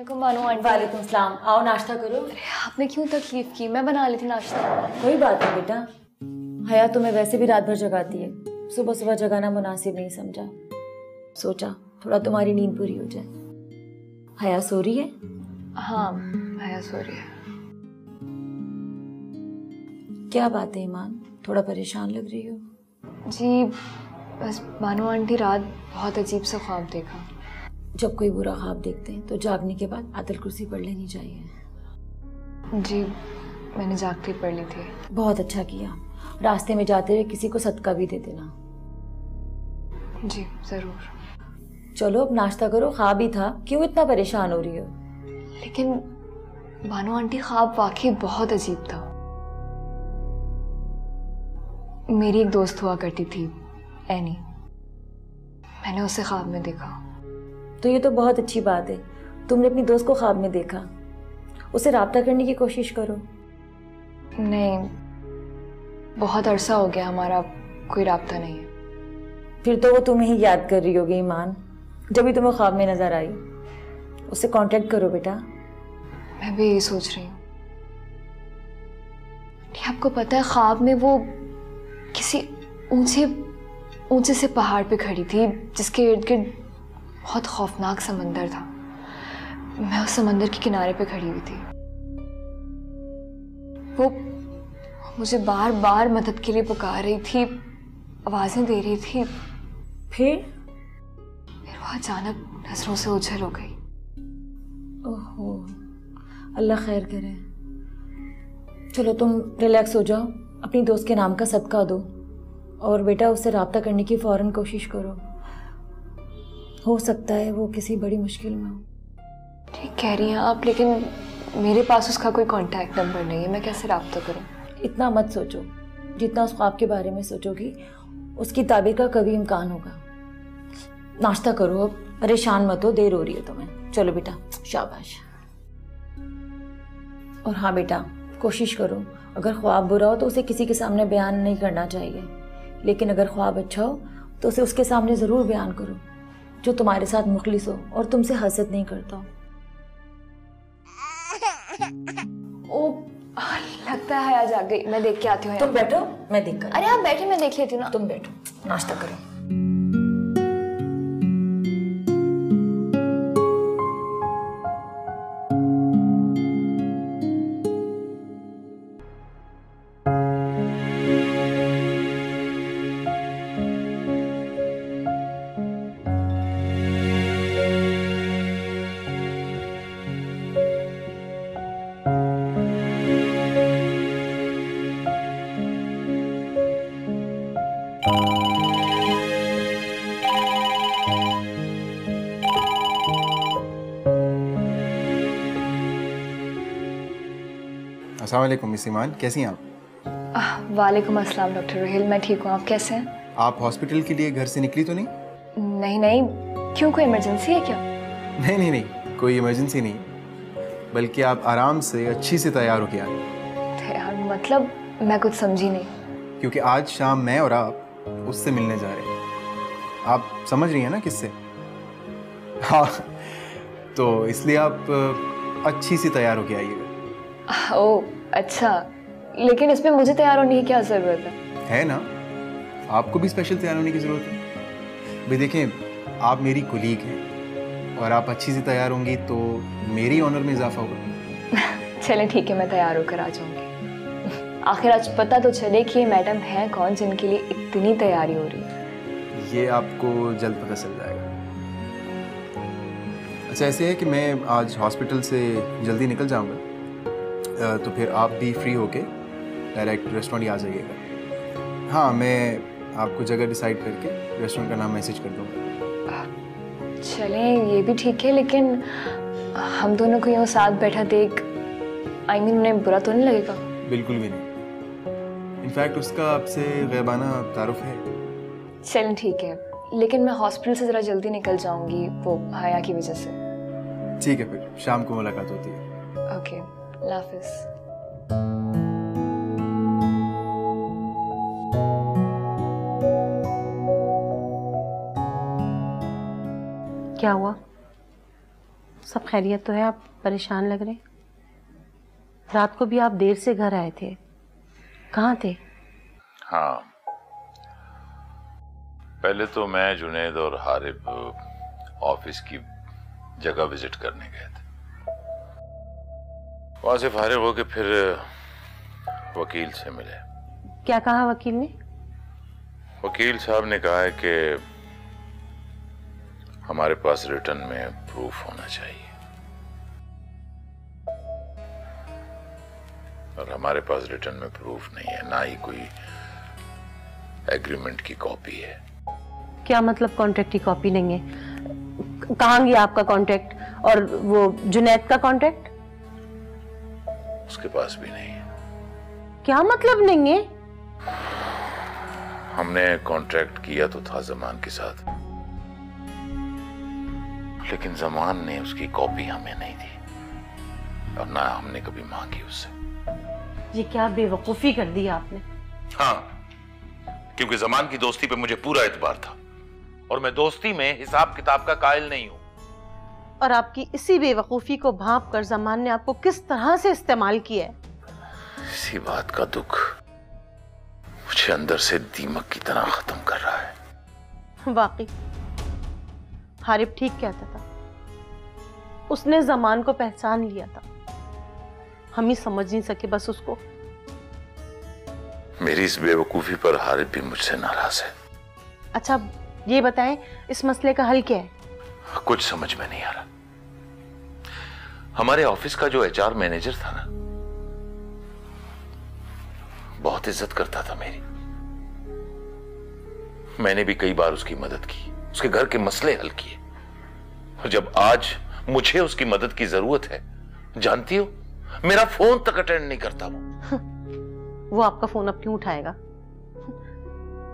अस्सलामुअलैकुम बानो आंटी। वालेकुम सलाम। आओ नाश्ता करो। अरे आपने क्यों तकलीफ की, मैं बना ली थी नाश्ता। कोई बात नहीं बेटा, हया तुम्हें वैसे भी रात भर जगाती है, सुबह सुबह जगाना मुनासिब नहीं समझा। सोचा थोड़ा तुम्हारी नींद पूरी हो जाए। हया सो रही है? हाँ हया सो रही है। क्या बात है ईमान, थोड़ा परेशान लग रही हो? जी बस बानो आंटी रात बहुत अजीब सा ख्वाब देखा। जब कोई बुरा ख्वाब देखते हैं तो जागने के बाद आयतुल कुर्सी पढ़ लेनी चाहिए। जी मैंने जागते ही पढ़ ली थी। बहुत अच्छा किया। रास्ते में जाते हुए किसी को सदका भी दे देना। जी ज़रूर। चलो अब नाश्ता करो, ख्वाब ही था, क्यों इतना परेशान हो रही हो? लेकिन बानो आंटी ख्वाब वाकई बहुत अजीब था। मेरी एक दोस्त हुआ करती थी एनी, मैंने उसे ख्वाब में देखा। तो ये तो बहुत अच्छी बात है, तुमने अपनी दोस्त को ख्वाब में देखा। उसे राब्ता करने की कोशिश करो। नहीं, बहुत अरसा हो गया हमारा कोई राब्ता नहीं है। फिर तो वो तुम्हें ही याद कर रही होगी ईमान, जब भी तुम्हें ख्वाब में नजर आई। उससे कांटेक्ट करो बेटा। मैं भी यही सोच रही हूँ। आपको पता है ख्वाब में वो किसी ऊंचे से पहाड़ पे खड़ी थी जिसके इर्द गिर्द बहुत खौफनाक समंदर था। मैं उस समंदर के किनारे पे खड़ी हुई थी। वो मुझे बार बार मदद के लिए पुकार रही थी, आवाजें दे रही थी। फिर वो अचानक नजरों से ओझल हो गई। ओहो, अल्लाह खैर करे। चलो तुम रिलैक्स हो जाओ, अपनी दोस्त के नाम का सदका दो और बेटा उससे राब्ता करने की फौरन कोशिश करो। हो सकता है वो किसी बड़ी मुश्किल में हो। ठीक कह रही हैं आप, लेकिन मेरे पास उसका कोई कांटेक्ट नंबर नहीं है, मैं कैसे राब्ता करूं? इतना मत सोचो, जितना उस ख्वाब के बारे में सोचोगी उसकी ताबीर का कभी इम्कान होगा। नाश्ता करो अब, परेशान मत हो, देर हो रही है तुम्हें। चलो बेटा, शाबाश। और हाँ बेटा, कोशिश करो अगर ख्वाब बुरा हो तो उसे किसी के सामने बयान नहीं करना चाहिए, लेकिन अगर ख्वाब अच्छा हो तो उसे उसके सामने ज़रूर बयान करो, जो तुम्हारे साथ मुखलिस हो और तुमसे हसद नहीं करता हो। ओ लगता है हया जाग गई, मैं देख के आती हूँ। तुम बैठो, मैं देख कर। अरे आप बैठे, मैं देख लेती हूँ ना। तुम बैठो, नाश्ता करो। अस्सलाम वालेकुम मिस ईमान, कैसी हैं आप? वालेकुम अस्सलाम डॉक्टर रोहिल, मैं ठीक हूँ, आप कैसे हैं? आप हॉस्पिटल के लिए घर से निकली तो नहीं? नहीं नहीं, क्यों कोई इमरजेंसी है क्या? नहीं नहीं नहीं, कोई इमरजेंसी नहीं, बल्कि आप आराम से अच्छी से तैयार होके आए। तैयार मतलब? मैं कुछ समझी नहीं। क्योंकि आज शाम मैं और आप उससे मिलने जा रहे हैं। आप समझ रही हैं ना किससे? हाँ, तो इसलिए आप अच्छी सी तैयार होके आइएगा। ओह अच्छा, लेकिन इसमें मुझे तैयार होने की क्या ज़रूरत है ना? आपको भी स्पेशल तैयार होने की ज़रूरत है। भाई देखें, आप मेरी कुलीग हैं और आप अच्छी से तैयार होंगी तो मेरी ऑनर में इजाफा होगा। चलें ठीक है, मैं तैयार होकर आ जाऊंगी। आखिर आज पता तो चले कि ये मैडम हैं कौन जिनके लिए इतनी तैयारी हो रही है। ये आपको जल्द पता चल जाएगा। अच्छा ऐसे है कि मैं आज हॉस्पिटल से जल्दी निकल जाऊंगा, तो फिर आप भी फ्री होके डायरेक्ट रेस्टोरेंट ही आ जाइएगा। हाँ, मैं आपको जगह डिसाइड करके रेस्टोरेंट का नाम मैसेज कर दूँगा। चलें ये भी ठीक है, लेकिन हम दोनों को यूँ साथ बैठा देख उन्हें बुरा तो नहीं लगेगा? बिल्कुल भी नहीं, इनफैक्ट उसका आपसे गैबाना तारुफ है। चलें ठीक है, लेकिन मैं हॉस्पिटल से ज़रा जल्दी निकल जाऊंगी वो हया की वजह से। ठीक है, फिर शाम को मुलाकात होती है। ओके, अल्लाह हाफिज़। क्या हुआ? सब खैरियत तो है? आप परेशान लग रहे? रात को भी आप देर से घर आए थे, कहाँ थे? हाँ, पहले तो मैं, जुनैद और हारिब ऑफिस की जगह विजिट करने गए थे। वहां से फारिग होके फिर वकील से मिले। क्या कहा वकील ने? वकील साहब ने कहा है कि हमारे पास रिटर्न में प्रूफ होना चाहिए, और हमारे पास रिटर्न में प्रूफ नहीं है, ना ही कोई एग्रीमेंट की कॉपी है। क्या मतलब कॉन्ट्रैक्ट की कॉपी नहीं है? कहाँ गया आपका कॉन्ट्रैक्ट? और वो जुनैद का कॉन्ट्रैक्ट? उसके पास भी नहीं है। क्या मतलब नहीं है? हमने कॉन्ट्रैक्ट किया तो था जमान के साथ, लेकिन जमान ने उसकी कॉपी हमें नहीं दी, और ना हमने कभी मांगी उससे। ये क्या बेवकूफी कर दी आपने? हाँ, क्योंकि जमान की दोस्ती पे मुझे पूरा एतबार था, और मैं दोस्ती में हिसाब किताब का कायल नहीं हूं। और आपकी इसी बेवकूफी को भांप कर जमान ने आपको किस तरह से इस्तेमाल किया है? इसी बात का दुख मुझे अंदर से दीमक की तरह खत्म कर रहा है। वाकई हारिब ठीक कहता था, उसने जमान को पहचान लिया था, हम ही समझ नहीं सके बस उसको। मेरी इस बेवकूफी पर हारिब भी मुझसे नाराज है। अच्छा ये बताएं, इस मसले का हल क्या है? कुछ समझ में नहीं आ रहा। हमारे ऑफिस का जो एचआर मैनेजर था ना, बहुत इज्जत करता था मेरी। मैंने भी कई बार उसकी मदद की, उसके घर के मसले हल किए, और जब आज मुझे उसकी मदद की जरूरत है, जानती हो, मेरा फोन तक अटेंड नहीं करता वो आपका फोन अब क्यों उठाएगा?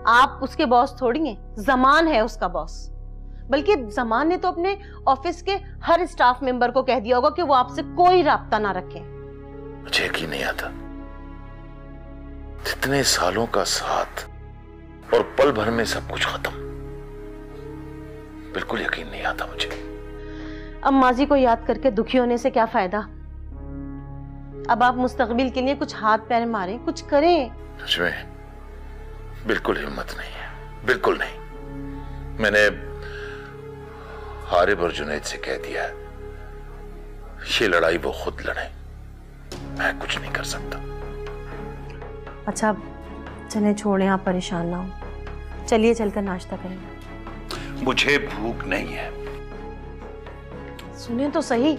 आप उसके बॉस थोड़ी हैं, जमान है उसका बॉस। बल्कि जमान ने तो अपने ऑफिस के हर स्टाफ मेंबर को कह दिया होगा कि वो आपसे कोई राब्ता ना रखे। मुझे यकीन नहीं आता, इतने सालों का साथ और पल भर में सब कुछ खत्म। बिल्कुल यकीन नहीं आता मुझे। अब माजी को याद करके दुखी होने से क्या फायदा? अब आप मुस्तकबिल के लिए कुछ हाथ पैर मारें, कुछ करें। मुझमें बिल्कुल हिम्मत नहीं है, बिल्कुल नहीं। मैंने हारिब और जुनैद से कह दिया है, ये लड़ाई वो खुद लड़े, मैं कुछ नहीं कर सकता। अच्छा चले छोड़ें, आप परेशान ना हो, चलिए चलकर नाश्ता करेंगे। मुझे भूख नहीं है। सुने तो सही,